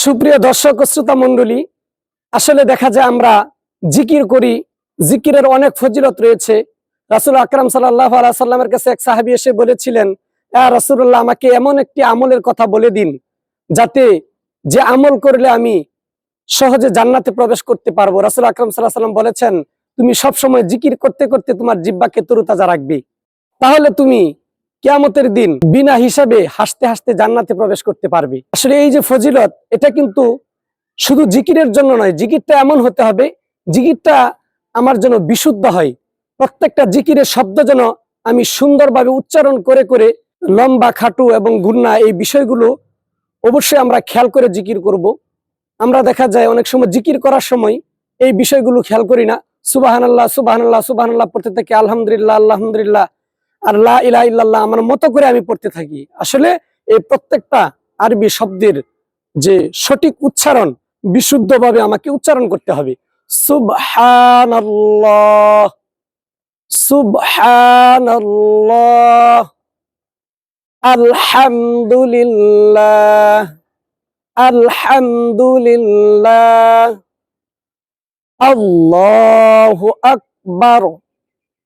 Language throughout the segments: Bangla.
সুপ্রিয় দর্শক ও শ্রোতা মণ্ডলী, আসলে দেখা যায় আমরা জিকির করি, জিকিরের অনেক ফজিলত রয়েছে। রাসূল আকরাম সাল্লাল্লাহু আলাইহি সাল্লামের কাছে এক সাহাবী এসে বলেছিলেন, ইয়া রাসূলুল্লাহ, আমাকে এমন একটি আমলের কথা বলে দিন যাতে যে আমল করলে আমি সহজে জান্নাতে প্রবেশ করতে পারবো। রাসূল আকরাম সাল্লাল্লাহু আলাইহি সাল্লাম বলেছেন, তুমি সবসময় জিকির করতে করতে তোমার জিহ্বাকে তরুতাজা রাখবে, তাহলে তুমি কিয়ামতের দিন বিনা হিসাবে হাসতে হাসতে জান্নাতে প্রবেশ করতে পারবে। আসলে এই যে ফজিলত, এটা কিন্তু শুধু জিকিরের জন্য নয়, জিকিরটা এমন হতে হবে, জিকিরটা আমার জন্য বিশুদ্ধ হয়। প্রত্যেকটা জিকিরের শব্দ যেন আমি সুন্দরভাবে উচ্চারণ করে করে, লম্বা খাটু এবং গুন্না এই বিষয়গুলো অবশ্যই আমরা খেয়াল করে জিকির করব। আমরা দেখা যায় অনেক সময় জিকির করার সময় এই বিষয়গুলো খেয়াল করি না। সুবহানাল্লাহ সুবহানাল্লাহ সুবহানাল্লাহ পড়তে থাকি, আলহামদুলিল্লাহ আলহামদুলিল্লাহ, আর লা ইলাহা ইল্লাল্লাহ আমার মতো করে আমি পড়তে থাকি। আসলে এই প্রত্যেকটা আরবি শব্দের যে সঠিক উচ্চারণ, বিশুদ্ধভাবে আমাকে উচ্চারণ করতে হবে। সুবহানাল্লাহ সুবহানাল্লাহ, আলহামদুলিল্লাহ আলহামদুলিল্লাহ, আল্লাহু আকবার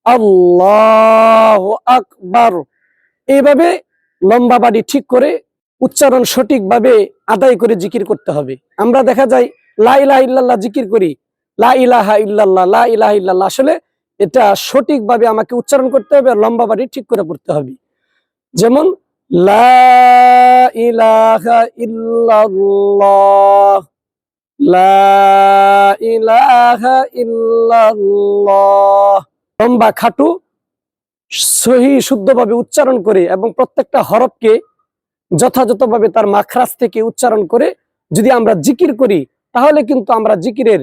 আল্লাহু আকবার। এইভাবে লম্বা বাড়ি ঠিক করে উচ্চারণ সঠিকভাবে আদায় করে জিকির করতে হবে। আমরা দেখা যায় লা ইলাহা ইল্লাল্লাহ জিকির করি, লা ইলাহা ইল্লাল্লাহ লা ইলাহা ইল্লাল্লাহ। আসলে এটা সঠিকভাবে আমাকে উচ্চারণ করতে হবে, আর লম্বা বাড়ি ঠিক করে পড়তে হবে। যেমন লা ইলাহা ইল্লাল্লাহ লা ইলাহা ইল্লাল্লাহ, লম্বা খাটু সহি শুদ্ধভাবে উচ্চারণ করে এবং প্রত্যেকটা হরফকে যথাযথভাবে তার মাখরাজ থেকে উচ্চারণ করে যদি আমরা জিকির করি, তাহলে কিন্তু আমরা জিকিরের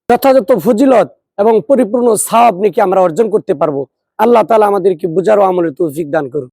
যথাযথ ফজিলত এবং পরিপূর্ণ সওয়াব নেকি আমরা অর্জন করতে পারবো। আল্লাহ তাআলা আমাদেরকে বুঝার ও আমলের তৌফিক দান করুন।